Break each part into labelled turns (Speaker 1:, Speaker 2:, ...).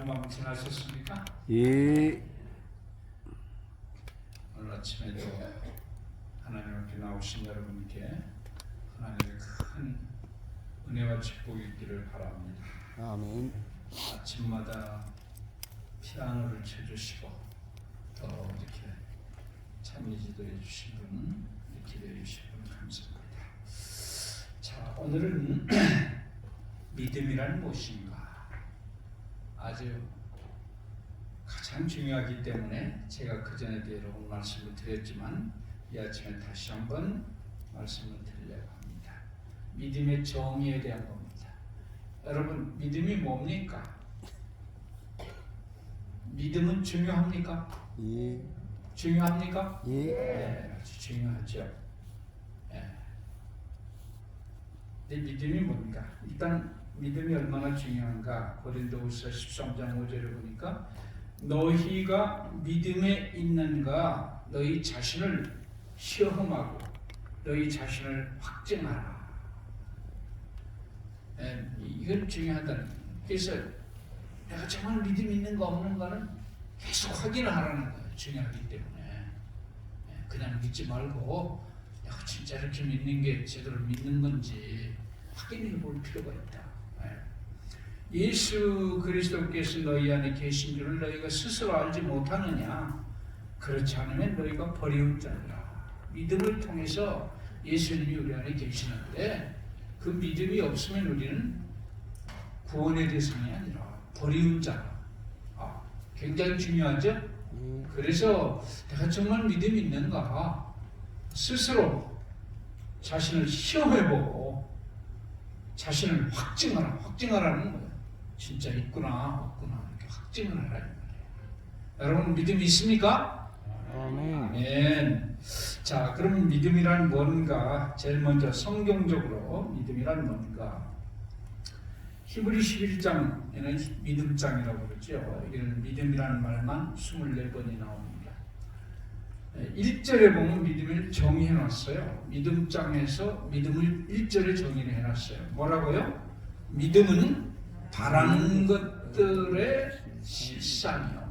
Speaker 1: 한밤 지나셨습니까?
Speaker 2: 예.
Speaker 1: 오늘 아침에도 하나님 앞에 나오신 여러분께 하나님의 큰 은혜와 축복이 있기를 바랍니다.
Speaker 2: 아멘.
Speaker 1: 아침마다 피아노를 쳐주시고 또 이렇게 찬미지도 해주신 분, 기도해 주신 분 감사합니다. 자, 오늘은 믿음이란 무엇인가? 아주 가장 중요하기 때문에 제가 그전에도 여러 번 말씀을 드렸지만 이 아침에 다시 한번 말씀을 드리려고 합니다. 믿음의 정의에 대한 겁니다. 여러분, 믿음이 뭡니까? 믿음은 중요합니까?
Speaker 2: 예.
Speaker 1: 중요합니까?
Speaker 2: 예.
Speaker 1: 네, 아주 중요하죠. 네. 근데 믿음이 뭡니까? 일단 믿음이 얼마나 중요한가? 고린도후서 13장 5절에 보니까 너희가 믿음에 있는가 너희 자신을 시험하고 너희 자신을 확증하라. 네, 이건 중요하다는 거예요. 그래서 내가 정말 믿음이 있는가 없는가는 계속 확인을 하라는 거예요. 중요하기 때문에 그냥 믿지 말고 내가 진짜 이렇게 믿는 게 제대로 믿는 건지 확인해 볼 필요가 있다. 예수 그리스도께서 너희 안에 계신 줄을 너희가 스스로 알지 못하느냐? 그렇지 않으면 너희가 버리운 자라. 믿음을 통해서 예수님이 우리 안에 계시는데 그 믿음이 없으면 우리는 구원의 대상이 아니라 버리운 자라. 굉장히 중요하죠? 그래서 내가 정말 믿음이 있는가 스스로 자신을 시험해보고 자신을 확증하라는 거예요. 진짜 있구나 없구나 이렇게 확증을 하라는 거예요. 여러분 믿음이 있습니까? 아멘. 자, 그럼 믿음이란 뭔가? 제일 먼저 성경적으로 믿음이란 뭔가? 히브리 11장에는 믿음장이라고 그러죠. 여기는 믿음이라는 말만 24번이 나옵니다. 1절에 보면 믿음을 정의해놨어요. 믿음장에서 믿음을 1절에 정의를 해놨어요. 뭐라고요? 믿음은 바라는 것들의 실상이요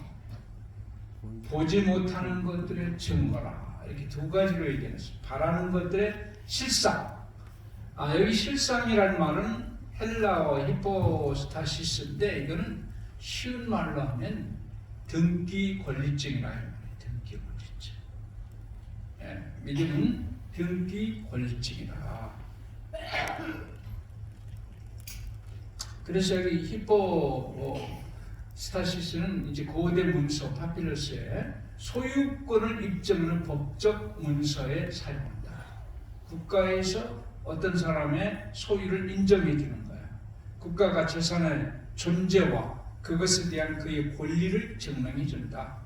Speaker 1: 보지 못하는 것들의 증거라. 이렇게 두 가지로 얘기했어요. 바라는 것들의 실상. 여기 실상이라는 말은 헬라어 히포스타시스인데 이거는 쉬운 말로 하면 등기 권리증이라 해요. 등기 권리증. 믿음은 등기 권리증이다. 그래서 여기 히포스타시스는 이제 고대 문서 파필러스에 소유권을 입증하는 법적 문서에 사용한다. 국가에서 어떤 사람의 소유를 인정해 주는 거야. 국가가 재산의 존재와 그것에 대한 그의 권리를 증명해 준다.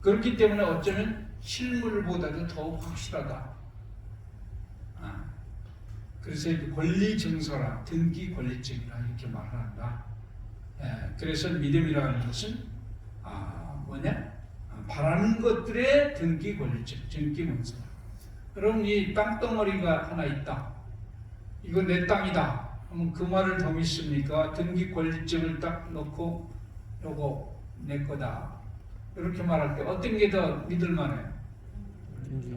Speaker 1: 그렇기 때문에 어쩌면 실물보다도 더욱 확실하다. 그래서 권리 증서라, 등기 권리증이라 이렇게 말한다. 그래서 믿음이라는 것은 바라는 것들의 등기 권리증, 등기 문서. 그럼 이 땅덩어리가 하나 있다. 이거 내 땅이다. 그러면 그 말을 더 믿습니까? 등기 권리증을 딱 놓고 요거 내 거다. 이렇게 말할 때 어떤 게 더 믿을만해요?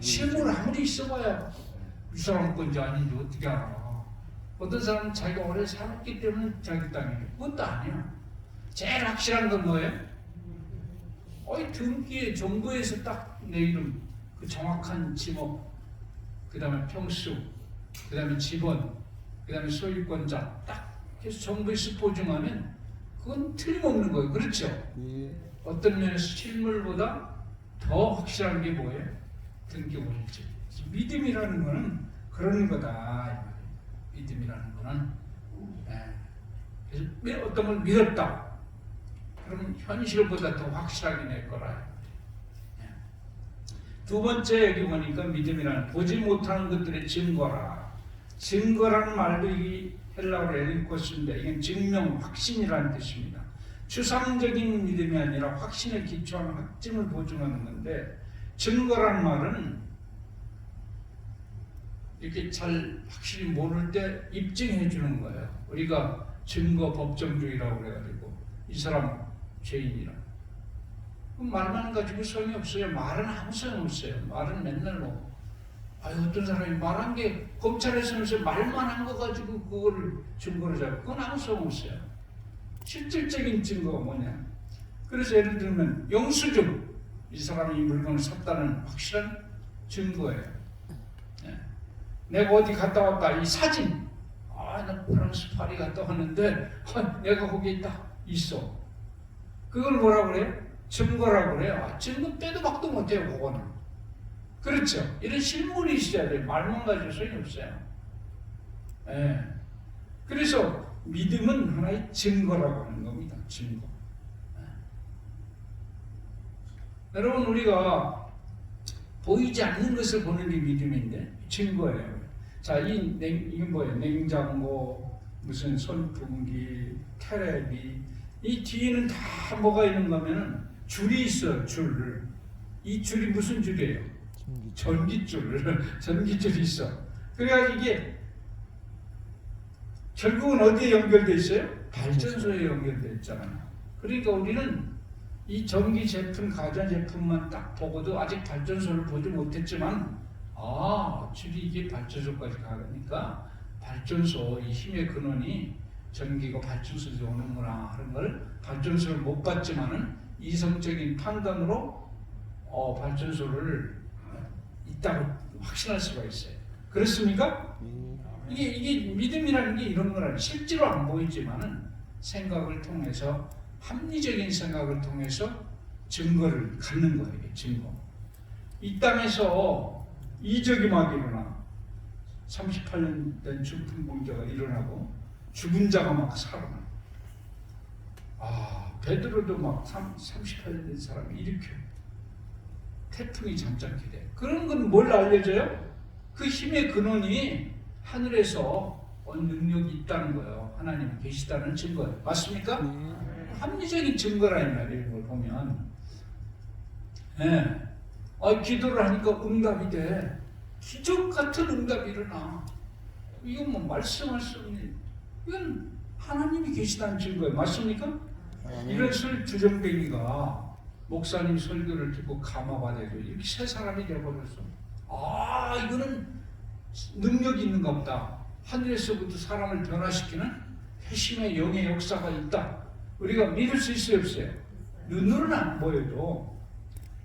Speaker 1: 실물 아무리 있어봐야 이 사람 건지 아닌지 어떻게 알아? 어떤 사람은 자기가 오래 살았기 때문에 자기 땅이에요. 그것도 아니야. 제일 확실한 건 뭐예요? 등기에 정부에서 딱 내 이름, 그 정확한 지목, 그 다음에 평수, 그 다음에 지번, 그 다음에 소유권자 딱 해서 정부에서 보증하면 그건 틀림없는 거예요. 그렇죠? 어떤 면에서 실물보다 더 확실한 게 뭐예요? 등기 권리증. 믿음이라는 거는 그런 거다. 믿음이라는 거는 그래서 어떤 걸 믿었다. 그러면 현실보다 더 확실하게 낼 거라. 두 번째 여기 보니까 믿음이라는 보지 못하는 것들의 증거라. 증거라는 말도 이 헬라어로 엘린코스인데 이건 증명, 확신이라는 뜻입니다. 추상적인 믿음이 아니라 확신에 기초한 확증을 보증하는 건데 증거라는 말은 이렇게 잘 확실히 모를 때 입증해 주는 거예요. 우리가 증거 법정주의라고 그래가지고 이 사람 죄인이라. 말만 가지고 소용이 없어요. 말은 아무 소용 없어요. 말은 맨날 뭐 어떤 사람이 말한 게 검찰에서 말만 한 거 가지고 그거를 증거로 잡고 그건 아무 소용 없어요. 실질적인 증거가 뭐냐. 그래서 예를 들면 영수증, 이 사람이 이 물건을 샀다는 확실한 증거예요. 네. 내가 어디 갔다 왔다, 이 사진, 나 프랑스 파리 갔다 왔는데 내가 거기 있어. 그걸 뭐라고 그래요? 증거라고 그래요. 증거 빼도 박도 못해요. 그거는. 그렇죠. 이런 실물이 있어야 돼요. 말만 가지고 소용이 없어요. 네. 그래서 믿음은 하나의 증거라고 하는 겁니다. 증거. 네. 여러분, 우리가 보이지 않는 것을 보는 게 믿음인데 증거예요. 자, 이건 뭐예요? 냉장고, 무슨 선풍기, 테레비. 이 뒤에는 다 뭐가 있는 거면 줄이 있어요. 줄. 이 줄이 무슨 줄이에요? 전기줄. 전기줄이 있어. 그래가지고 이게 결국은 어디에 연결되어 있어요? 발전소에 연결되어 있잖아요. 그러니까 우리는 이 전기 제품, 가전 제품만 딱 보고도 아직 발전소를 보지 못했지만 줄이 이게 발전소까지 가니까 발전소, 이 힘의 근원이 전기가 발전소에서 오는구나 하는 걸 발전소를 못 봤지만은 이성적인 판단으로 발전소를 있다고 확신할 수가 있어요. 그렇습니까? 이게 믿음이라는 게 이런 거라는 실제로 안 보이지만은 생각을 통해서 합리적인 생각을 통해서 증거를 갖는 거예요. 증거. 이 땅에서 이적이 막 일어나 38년 된 중풍 공자가 일어나고 죽은 자가 막 살아나. 베드로도 막 38년 된 사람이 일으켜. 태풍이 잠잠게 돼. 그런 건 뭘 알려줘요? 그 힘의 근원이 하늘에서 능력이 있다는 거예요. 하나님이 계시다는 증거예요. 맞습니까? 합리적인 증거라는 말이에요. 이걸 보면. 네. 기도를 하니까 응답이 돼. 기적 같은 응답이 일어나. 이건 뭐 말씀할 수 없는, 이건 하나님이 계시다는 증거예요. 맞습니까? 이런 주정뱅이가 목사님 설교를 듣고 감화받아도 이렇게 새 사람이 되어버렸어. 이거는 능력이 있는가 보다. 하늘에서부터 사람을 변화시키는 회심의 영의 역사가 있다. 우리가 믿을 수 있어요, 없어요? 눈으로는 안 보여도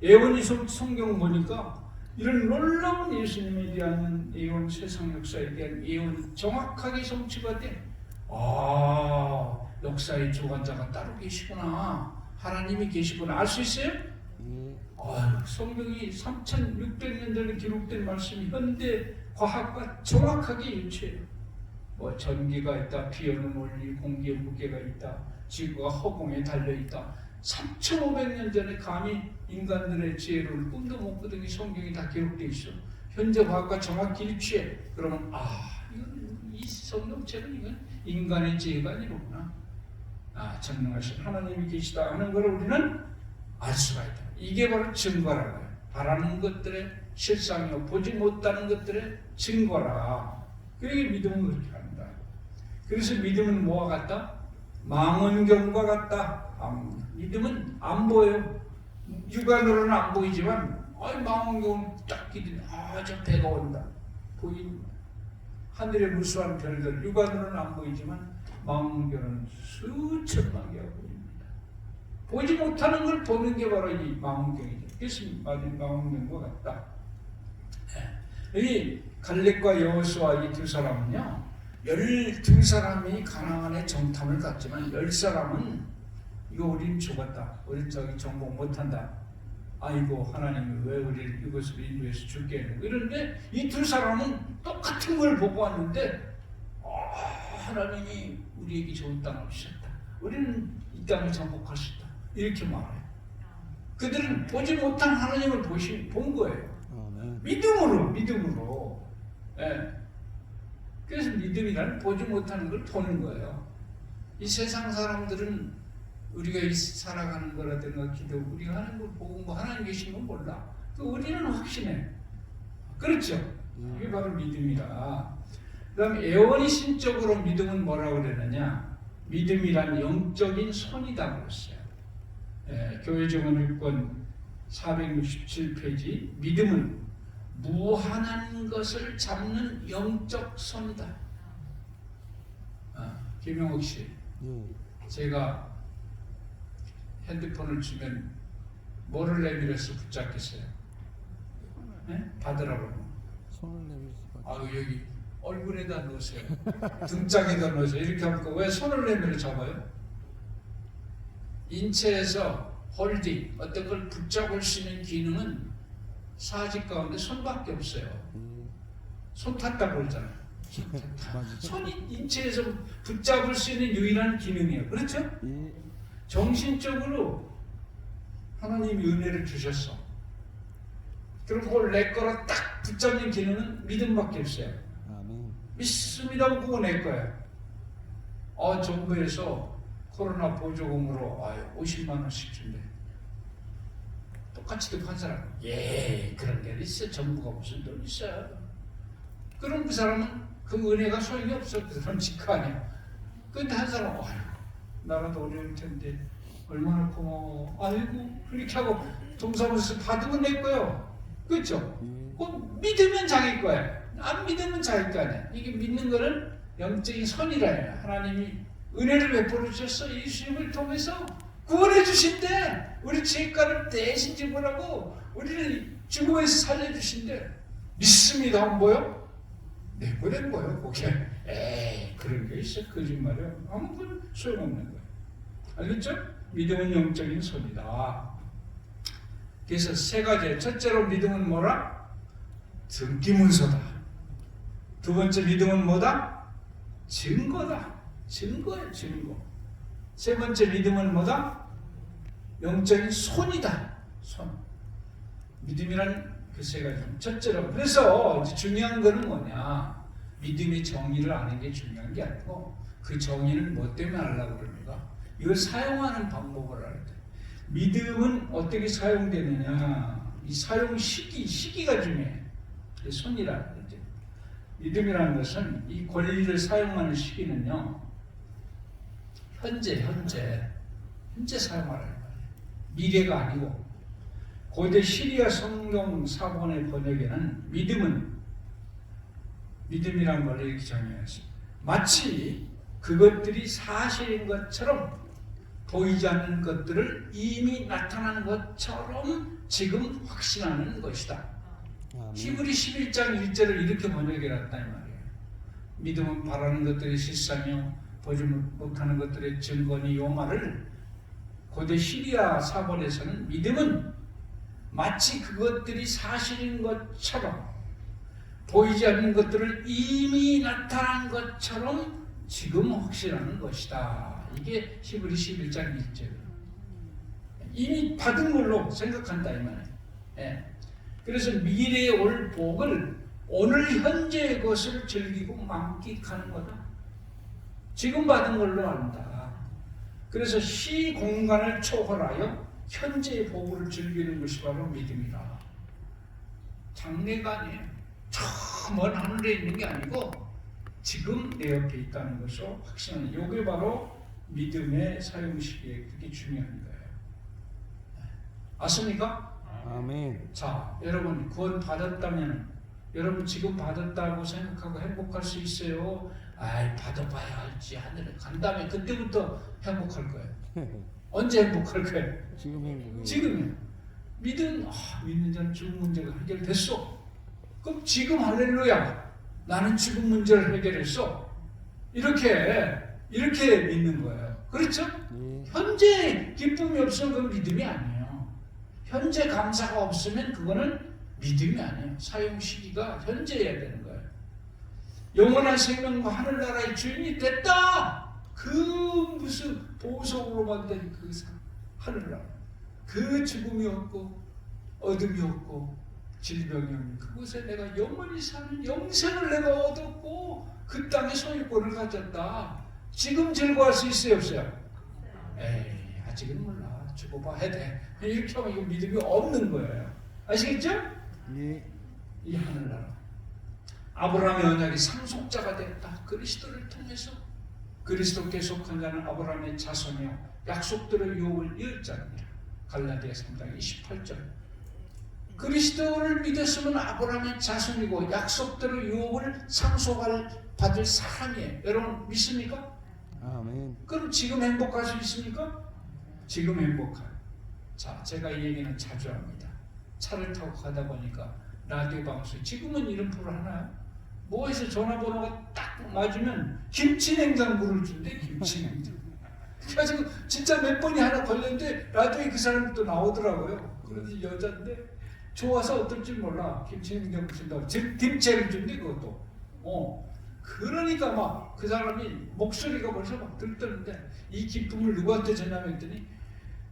Speaker 1: 예언이 성경 보니까 이런 놀라운 예수님에 대한 예언, 세상 역사에 대한 예언이 정확하게 성취가 돼. 역사의 주관자가 따로 계시구나. 하나님이 계시구나. 알 수 있어요? 성경이 3,600년 전에 기록된 말씀이 현대 과학과 정확하게 일치해요. 전기가 있다, 비오는 원리, 공기의 무게가 있다, 지구가 허공에 달려있다. 3,500년 전에 감히 인간들의 지혜로는 꿈도 못 꾸던 이 성경이 다 기록되어 있어. 현재 과학과 정확히 일치해. 그러면 이 성경책은 이건 인간의 지혜가 아니로구나. 전능하신 하나님이 계시다 하는 걸 우리는 알 수가 있다. 이게 바로 증거라고 해요. 바라는 것들의 실상이요, 보지 못하는 것들의 증거라. 그게 믿음은 그렇게 합니다. 그래서 믿음은 뭐와 같다? 망원경과 같다. 믿음은 안 보여요. 육안으로는 안 보이지만 망원경은 딱 기대면 저 배가 온다. 보입니다. 하늘의 무수한 별들 육안으로는 안 보이지만 망원경은 수천만 개가 보입니다. 보지 못하는 걸 보는 게 바로 이 망원경이죠. 그래서 망원경과 같다. 이 갈렙과 여호수아 이 두 사람은요, 12사람이 가나안의 정탐을 갔지만 10사람은 이거 우린 죽었다. 우린 저기 정복 못한다. 아이고 하나님이 왜 우리를 이것으로 인도해서 죽게 했는가. 이런데 이 두 사람은 똑같은 걸 보고 왔는데 하나님이 우리에게 좋은 땅을 주셨다. 우리는 이 땅을 정복할 수 있다. 이렇게 말해요. 그들은 보지 못한 하나님을 본 거예요. 믿음으로. 예. 그래서 믿음이란 보지 못하는 걸 보는 거예요. 이 세상 사람들은 우리가 살아가는 거라든가 기도, 우리가 하는 걸 보고 하나님 계신 건 몰라. 우리는 확신해. 그렇죠? 이게 바로 믿음이라. 그 다음에 애원이신적으로 믿음은 뭐라고 그러느냐? 믿음이란 영적인 손이다 그랬어요. 교회정원 6권 467페이지 믿음은 무한한 것을 잡는 영적 손이다. 김용옥 씨, 제가 핸드폰을 주면 뭐를 내밀어서 붙잡겠어요? 받으라고.
Speaker 2: 손을 내밀
Speaker 1: 아유, 여기 얼굴에다 넣으세요. 등짝에다 넣으세요. 이렇게 하니까 왜 손을 내밀어 잡아요? 인체에서 홀딩, 어떤 걸 붙잡을 수 있는 기능은 사직 가운데 손밖에 없어요. 손 탔다고 그러잖아요. 손이 인체에서 붙잡을 수 있는 유일한 기능이에요. 그렇죠? 정신적으로 하나님이 은혜를 주셨어. 그럼 그걸 내 거로 딱 붙잡는 기능은 믿음밖에 없어요. 믿습니다. 그거 내 거예요. 정부에서 코로나 보조금으로 50만 원씩 준대. 똑같이 듣고 한 사람, 그런 게 있어. 정부가 무슨 돈 있어. 그럼 그 사람은 그 은혜가 소용이 없어. 그 사람 직화 아니야. 근데 한 사람은 나라도 어려울 텐데 얼마나 고마워. 아이고 그렇게 하고 동사무소 받으면 내 거예요. 그렇죠? 믿으면 자기 거야. 안 믿으면 자기 거 아니야. 이게 믿는 거는 영적인 선이라 해요. 하나님이 은혜를 베풀어 주셨어. 예수님을 통해서 구원해 주신대. 우리 죄가를 대신 지불하고 우리를 죽음에서 살려주신대. 믿습니다. 뭐요? 내보낸 거예요. 그게 그런 게 있어. 거짓말이야. 아무튼 소용없는 거예요. 알겠죠? 믿음은 영적인 손이다. 그래서 세 가지. 첫째로 믿음은 뭐라? 등기문서다. 두 번째 믿음은 뭐다? 증거다. 증거예요. 증거. 세 번째 믿음은 뭐다? 영적인 손이다. 손. 믿음이란 그 세 가지. 첫째로. 그래서 이제 중요한 거는 뭐냐? 믿음의 정의를 아는 게 중요한 게 아니고 그 정의는 뭐 때문에 하려고 그럽니까? 이걸 사용하는 방법을 알아야 돼. 믿음은 어떻게 사용되느냐? 이 사용 시기가 중요해. 손이라는 거죠. 믿음이라는 것은 이 권리를 사용하는 시기는요. 현재 사용하라는 거예요. 미래가 아니고. 고대 시리아 성경 사본의 번역에는 믿음이란 걸 이렇게 정의했어요. 마치 그것들이 사실인 것처럼 보이지 않는 것들을 이미 나타나는 것처럼 지금 확신하는 것이다. 히브리 11장 1절을 이렇게 번역해놨다 이 말이에요. 믿음은 바라는 것들의 실상이요 보지 못하는 것들의 증거니. 이 말을 고대 시리아 사본에서는 믿음은 마치 그것들이 사실인 것처럼 보이지 않는 것들을 이미 나타난 것처럼 지금 확신하는 것이다. 이게 히브리 11장 1절. 이미 받은 걸로 생각한다 이 말이에요. 그래서 미래에 올 복을 오늘 현재의 것을 즐기고 만끽하는 거다. 지금 받은 걸로 안다. 그래서 시 공간을 초월하여 현재의 복을 즐기는 것이 바로 믿음이다. 장래가 아니에요. 저 먼 하늘에 있는 게 아니고 지금 내 옆에 있다는 것을 확신하는, 이게 바로 믿음의 사용식이 그게 중요한 거예요. 아십니까?
Speaker 2: 아멘.
Speaker 1: 자, 여러분 구원 받았다면 여러분 지금 받았다고 생각하고 행복할 수 있어요? 받아봐야 알지. 하늘에 간 다음에 그때부터 행복할 거예요. 언제 행복할 거예요?
Speaker 2: 지금 행복해요.
Speaker 1: 지금이요. 믿는 자는 죽음 문제가 해결됐어. 그럼 지금 할렐루야. 나는 죽음 문제를 해결했어. 이렇게 믿는 거예요. 그렇죠? 현재 기쁨이 없으면 그건 믿음이 아니에요. 현재 감사가 없으면 그거는 믿음이 아니에요. 사용 시기가 현재여야 되는 거예요. 영원한 생명과 하늘나라의 주인이 됐다. 그 무슨 보석으로 만든 그 하늘나라. 그 죽음이 없고 어둠이 없고 질병이 없는 그곳에 내가 영원히 사는 영생을 내가 얻었고 그 땅의 소유권을 가졌다. 지금 즐거워할 수 있어요 없어요? 아직은 몰라. 죽어봐야 돼. 이렇게 하면 이거 믿음이 없는 거예요. 아시겠죠?
Speaker 2: 예.
Speaker 1: 이 하늘나라 아브라함의 언약이 상속자가 됐다. 그리스도를 통해서. 그리스도께 속한 자는 아브라함의 자손이요 약속들의 유업을 이었잖아요. 갈라디아 3장 28절. 그리스도를 믿었으면 아브라함의 자손이고 약속대로 유업을 상속받을 사람이에요. 여러분 믿습니까?
Speaker 2: 아멘.
Speaker 1: 그럼 지금 행복할 수 있습니까? 지금 행복할. 자, 제가 이 얘기는 자주 합니다. 차를 타고 가다 보니까 라디오 방송, 지금은 이런 프로 하나요? 뭐해서 전화번호가 딱 맞으면 김치냉장고를 준대. 김치냉장고. 그래가지고 진짜 몇 번이 하나 걸렸는데 라디오에 그 사람이 또 나오더라고요. 그런데 여자인데 좋아서 어떨지 몰라. 김치냉장고 준다고 김치를 준대. 그것도 그러니까 막 그 사람이 목소리가 벌써 막 들뜨는데 이 기쁨을 누구한테 전하면 했더니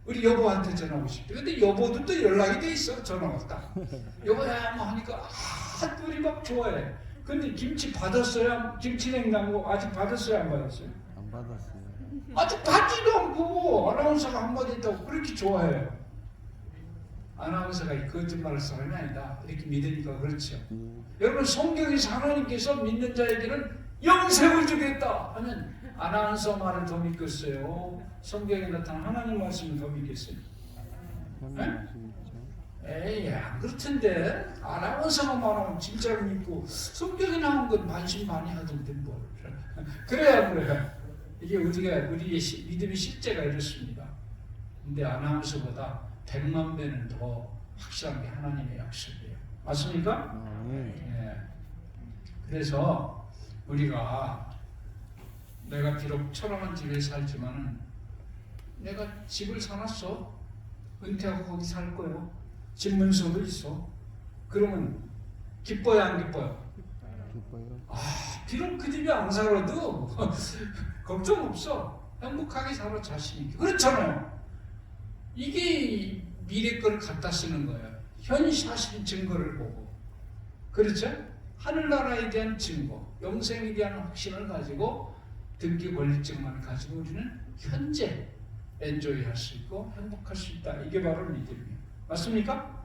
Speaker 1: 우리 여보한테 전하고 싶대. 근데 여보도 또 연락이 돼 있어. 전화가 딱. 여보야 뭐 하니까 둘이 막 좋아해. 근데 김치 받았어요? 김치냉장고 아직 받았어요? 안 받았어요?
Speaker 2: 안 받았어요.
Speaker 1: 아직 받지도 않고 아나운서가 한마디 했다고 그렇게 좋아해요. 아나운서가 거짓말할 사람이 아니다. 이렇게 믿으니까 그렇죠. 여러분 성경에서 하나님께서 믿는 자에게는 영생을 주겠다 하면 아나운서 말을 더 믿겠어요? 성경에 나타난 하나님 말씀을 더 믿겠어요? 에이 안 그렇던데 아나운서가 말하면 진짜로 믿고 성경에 나온 건 관심 많이 하던데 뭘 그래야 그래요. 이게 우리의 믿음의 실제가 이렇습니다. 근데 아나운서보다 100만 배는 더 확실한 게 하나님의 약속이에요. 맞습니까? 네. 그래서 우리가 내가 비록 처량한 집에 살지만은 내가 집을 사놨어. 은퇴하고 거기 살 거예요. 집 문서도 있어. 그러면 기뻐요, 안 기뻐요?
Speaker 2: 기뻐요.
Speaker 1: 비록 그 집에 안 살아도 걱정 없어. 행복하게 살아 자신 있게. 그렇잖아요. 이게 미래 걸 갖다 쓰는 거예요. 현사실 증거를 보고. 그렇죠? 하늘나라에 대한 증거, 영생에 대한 확신을 가지고 등기 권리증만 가지고 우리는 현재 엔조이 할 수 있고 행복할 수 있다. 이게 바로 믿음이에요. 맞습니까?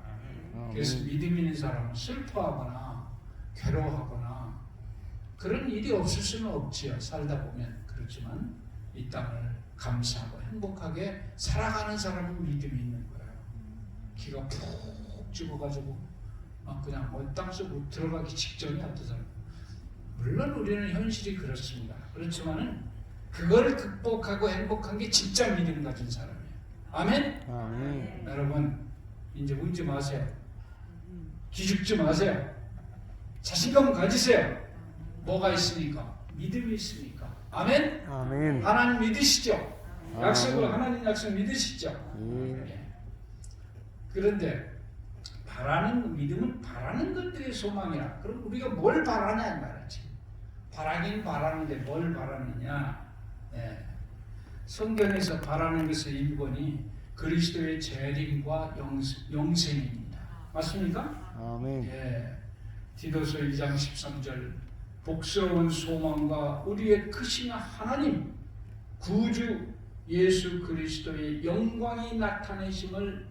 Speaker 1: 그래서 믿음 있는 사람은 슬퍼하거나 괴로워하거나 그런 일이 없을 수는 없지요. 살다 보면. 그렇지만 이 땅을 감사하고 행복하게 살아가는 사람은 믿음이 있는 거예요. 기가 푹 죽어가지고 막 그냥 땅속으로 들어가기 직전이 어떤 사람. 물론 우리는 현실이 그렇습니다. 그렇지만은 그걸 극복하고 행복한 게 진짜 믿음 가진 사람이에요. 아멘?
Speaker 2: 아멘.
Speaker 1: 여러분 이제 울지 마세요. 기죽지 마세요. 자신감 가지세요. 뭐가 있으니까? 믿음이 있으니까. 아멘?
Speaker 2: 아멘.
Speaker 1: 하나님 믿으시죠? 약속을
Speaker 2: 아멘.
Speaker 1: 하나님 약속 믿으시죠?
Speaker 2: 예.
Speaker 1: 그런데 믿음은 바라는 것들의 소망이라. 그럼 우리가 뭘 바라냐 이 말이지. 바라긴 바라는데 뭘 바라느냐. 성경에서 바라는 것의 1번이 그리스도의 재림과 영생입니다. 맞습니까?
Speaker 2: 아멘.
Speaker 1: 디도서 2장 13절 복스러운 소망과 우리의 크신 하나님 구주 예수 그리스도의 영광이 나타나심을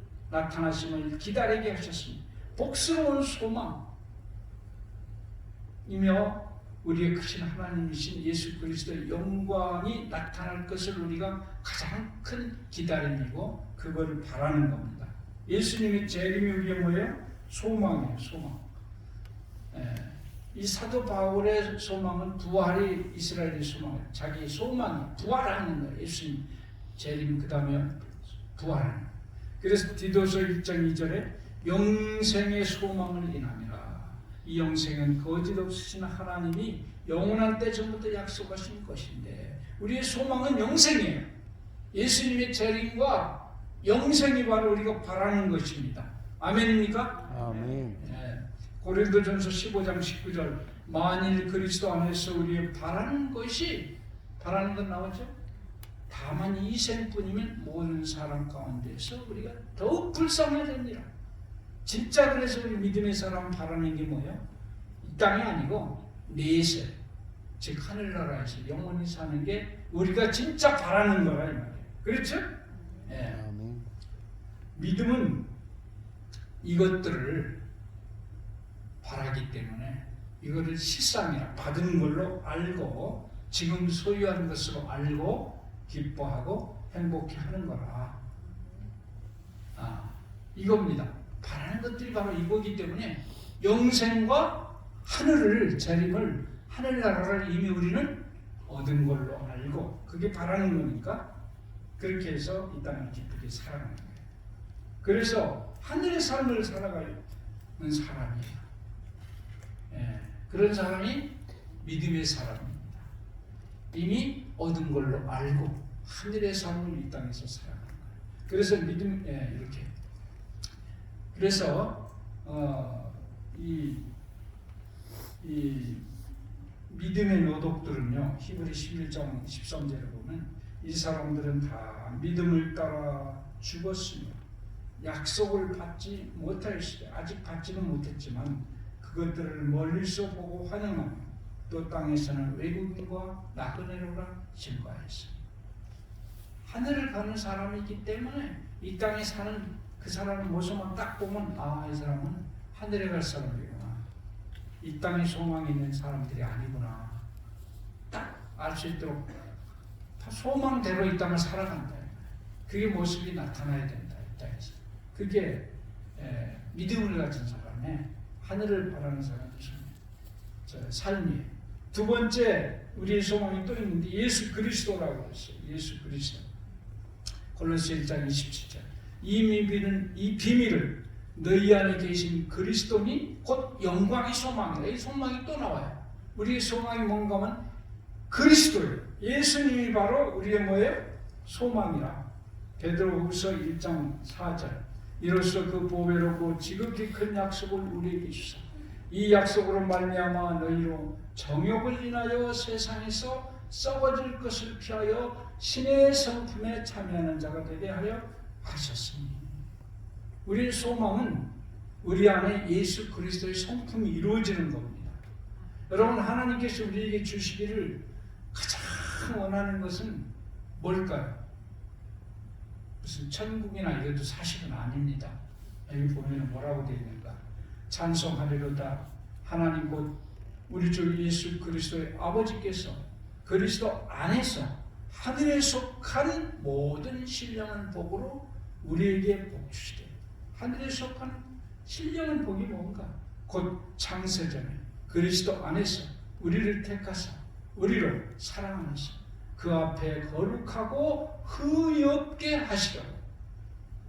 Speaker 1: 기다리게 하셨습니다. 복스러운 소망이며 우리의 크신 하나님이신 예수 그리스도의 영광이 나타날 것을 우리가 가장 큰 기다림이고 그거를 바라는 겁니다. 예수님의 재림이 우리의 뭐예요? 소망이에요. 소망. 이 사도 바울의 소망은 부활이 이스라엘의 소망이에요. 자기 소망이 부활하는 거예요. 예수님 재림 그 다음에 부활하는 거예요. 그래서 디도서 1장 2절에 영생의 소망을 인함이라. 이 영생은 거짓 없으신 하나님이 영원한 때 전부터 약속하신 것인데 우리의 소망은 영생이에요. 예수님의 재림과 영생이 바로 우리가 바라는 것입니다. 아멘입니까?
Speaker 2: 아멘.
Speaker 1: 고린도전서 15장 19절 만일 그리스도 안에서 우리의 바라는 건 나오죠? 다만 이 생뿐이면 모든 사람 가운데서 우리가 더욱 불쌍해집니다. 진짜 그래서 우리 믿음의 사람 바라는 게 뭐예요? 이 땅이 아니고 내세, 즉 하늘나라에서 영원히 사는 게 우리가 진짜 바라는 거라 이 말이에요. 그렇죠?
Speaker 2: 아멘.
Speaker 1: 믿음은 이것들을 바라기 때문에 이거를 실상이라 받은 걸로 알고 지금 소유한 것으로 알고 기뻐하고 행복해하는 거라. 이겁니다. 바라는 것들이 바로 이거기 때문에 영생과 하늘을 재림을 하늘나라를 이미 우리는 얻은 걸로 알고 그게 바라는 거니까 그렇게 해서 이 땅을 기쁘게 살아가는 거예요. 그래서 하늘의 삶을 살아가는 사람이에요. 예, 그런 사람이 믿음의 사람입니다. 이미 얻은 걸로 알고 하늘의 삶을 이 땅에서 살아가는 거예요. 그래서 믿음, 이렇게. 그래서 이 믿음의 노독들은요, 히브리 11장 13절에 보면 이 사람들은 다 믿음을 따라 죽었으며 약속을 받지 못하였으되 아직 받지는 못했지만 그것들을 멀리서 보고 환영하며 또 땅에서는 외국인과 나그네로라 증거하였습니다. 하늘을 가는 사람이기 때문에 이 땅에 사는 그 사람의 모습만 딱 보면 이 사람은 하늘에 갈 사람이구나. 이 땅에 소망이 있는 사람들이 아니구나. 딱 알 수 있도록 다 소망대로 이 땅을 살아간다. 그게 모습이 나타나야 된다. 이 땅에서. 그게 믿음을 가진 사람의 하늘을 바라는 사람의 삶이에요. 두 번째 우리의 소망이 또 있는데 예수 그리스도라고 했어요. 예수 그리스도. 골로새 1장 27절. 이 비밀을 너희 안에 계신 그리스도니 곧 영광의 소망이다. 이 소망이 또 나와요. 우리의 소망이 뭔가 하면 그리스도예요. 예수님이 바로 우리의 뭐예요? 소망이라. 베드로후서 1장 4절. 이로써 그 보배롭고 지극히 큰 약속을 우리에게 주사 이 약속으로 말미암아 너희로 정욕을 인하여 세상에서 썩어질 것을 피하여 신의 성품에 참여하는 자가 되게 하려 하셨습니다. 우리의 소망은 우리 안에 예수 그리스도의 성품이 이루어지는 겁니다. 여러분, 하나님께서 우리에게 주시기를 가장 원하는 것은 뭘까요? 무슨 천국이나 이것도 사실은 아닙니다. 여기 보면 뭐라고 되어 있는가? 찬송하리로다. 하나님 곧 우리 주 예수 그리스도의 아버지께서 그리스도 안에서 하늘에 속한 모든 신령한 복으로 우리에게 복 주시되. 하늘에 속한 신령한 복이 뭔가? 곧 창세전에 그리스도 안에서 우리를 택하사 우리로 사랑하면서 그 앞에 거룩하고 흠이 없게 하시라고.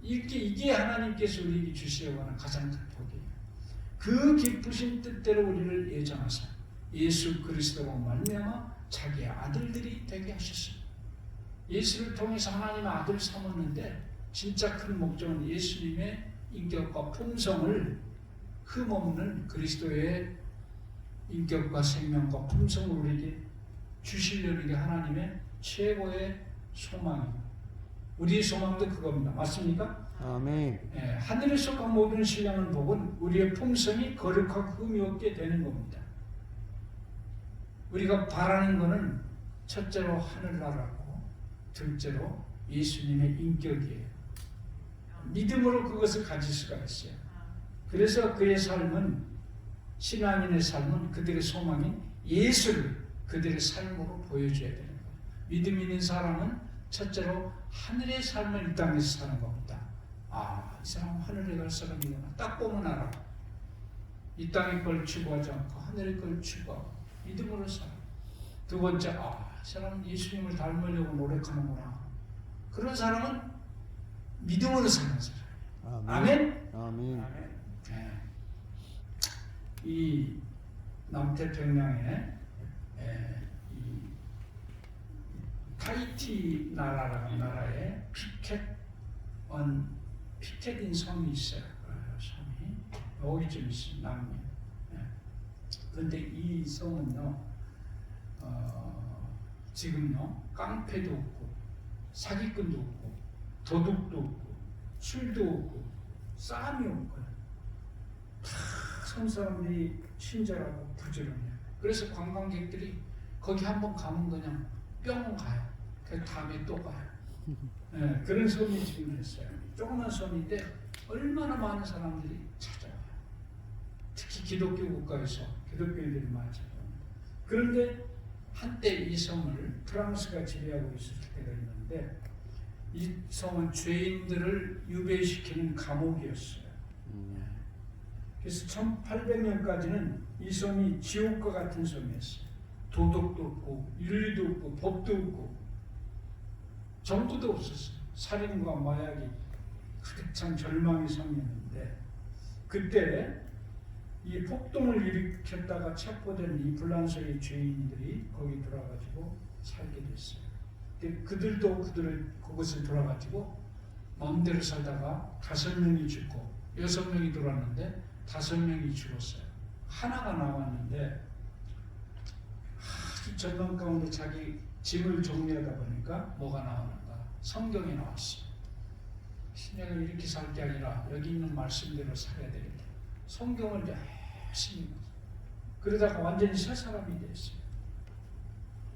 Speaker 1: 이게 하나님께서 우리에게 주시려고 하는 가장 큰 복이에요. 그 기쁘신 뜻대로 우리를 예정하사 예수 그리스도로 말미암아 자기의 아들들이 되게 하셨습니다. 예수를 통해서 하나님의 아들 삼았는데 진짜 큰 목적은 예수님의 인격과 품성을 흠없는 그리스도의 인격과 생명과 품성을 우리에게 주시려는 게 하나님의 최고의 소망입니다. 우리의 소망도 그겁니다. 맞습니까?
Speaker 2: 아멘.
Speaker 1: 하늘에 속한 모든 신령한 복은 우리의 품성이 거룩하고 흠이 없게 되는 겁니다. 우리가 바라는 것은 첫째로 하늘나라고 둘째로 예수님의 인격이에요. 믿음으로 그것을 가질 수가 있어요. 그래서 그의 삶은, 신앙인의 삶은 그들의 소망인 예수를 그들의 삶으로 보여줘야 되는 거예요. 믿음 있는 사람은 첫째로 하늘의 삶을 이 땅에서 사는 겁니다. 이 사람은 하늘에 갈 사람이구나. 딱 보면 알아. 이 땅의 걸 추구하지 않고 하늘의 걸 추구하고 믿음으로 살아. 두 번째, 이 사람은 예수님을 닮으려고 노력하는구나. 그런 사람은 믿음으로 사는 사람이에요. 아멘?
Speaker 2: 아멘.
Speaker 1: 네. 이 남태평양에 이 타히티 나라라는 나라에 피켓인 섬이 있어요. 섬이 여기 좀 있어요. 남미. 그런데 이 섬은요, 지금요 깡패도 없고 사기꾼도 없고 도둑도 없고 술도 없고 싸움이 없고요. 다 섬 사람들이 친절하고 부지런해요. 그래서 관광객들이 거기 한번 가면 그냥 뿅 가요. 그 다음에 또 가요. 그런 섬이 지금 있어요. 조그만 섬인데 얼마나 많은 사람들이 찾아와요. 특히 기독교 국가에서 기독교인들이 많이 찾아옵니다. 그런데 한때 이 섬을 프랑스가 지배하고 있을 때가 있는데 이 성은 죄인들을 유배시키는 감옥이었어요. 그래서 1800년까지는 이 섬이 지옥과 같은 섬이었어요. 도덕도 없고 윤리도 없고 법도 없고 정부도 없었어요. 살인과 마약이 가득 찬 절망의 섬이었는데 그때 이 폭동을 일으켰다가 체포된 이 불란서의 죄인들이 거기 들어가지고 살게 됐어요. 근데 그들도 그것을 돌아가지고 마음대로 살다가 5명이 죽고 6명이 들어왔는데 5명이 죽었어요. 하나가 나왔는데 아주 절망 가운데 자기 짐을 정리하다 보니까 뭐가 나오는가? 성경이 나왔어요. 내가 이렇게 살 게 아니라 여기 있는 말씀대로 살아야 되겠다. 성경을 열심히 그러다가 완전히 새 사람이 됐어요.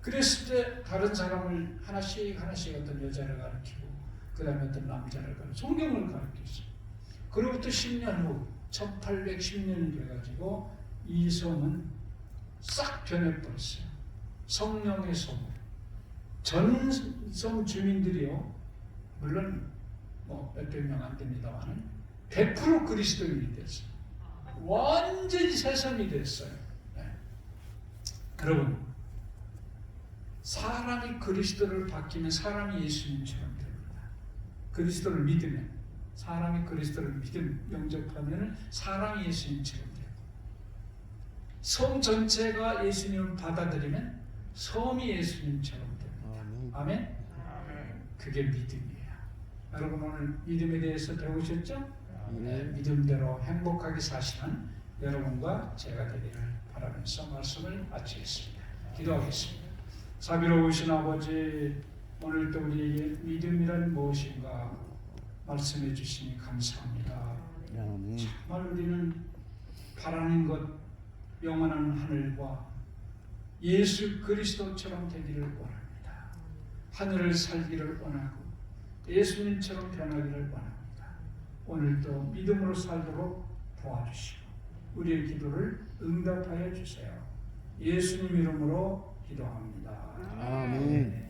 Speaker 1: 그랬을 때 다른 사람을 하나씩 어떤 여자를 가르치고 그 다음에 어떤 남자를 가르치고 성경을 가르쳤어요. 그로부터 10년 후 1810년이 돼가지고 이 섬은 싹 변해버렸어요. 성령의 섬. 전 섬 주민들이요, 물론 몇백 명 안 됩니다만 100% 그리스도인이 됐어요. 완전히 새 섬이 됐어요. 네. 여러분, 사람이 그리스도를 바뀌면 사람이 예수님처럼 됩니다. 그리스도를 믿으면, 사람이 그리스도를 영접하면 사람이 예수님처럼 돼요. 섬 전체가 예수님을 받아들이면 섬이 예수님처럼 됩니다. 아멘? 그게 믿음이에요. 여러분 오늘 믿음에 대해서 배우셨죠? 네, 믿음대로 행복하게 사시는 여러분과 제가 되기를 바라면서 말씀을 마치겠습니다. 기도하겠습니다. 자비로우신 아버지, 오늘도 우리에게 믿음이란 무엇인가 말씀해 주시니 감사합니다. 정말 우리는 바라는 것, 영원한 하늘과 예수 그리스도처럼 되기를 원합니다. 하늘을 살기를 원하고 예수님처럼 변하기를 원합니다. 오늘도 믿음으로 살도록 도와주시고 우리의 기도를 응답하여 주세요. 예수님 이름으로 기도합니다.
Speaker 2: 아멘.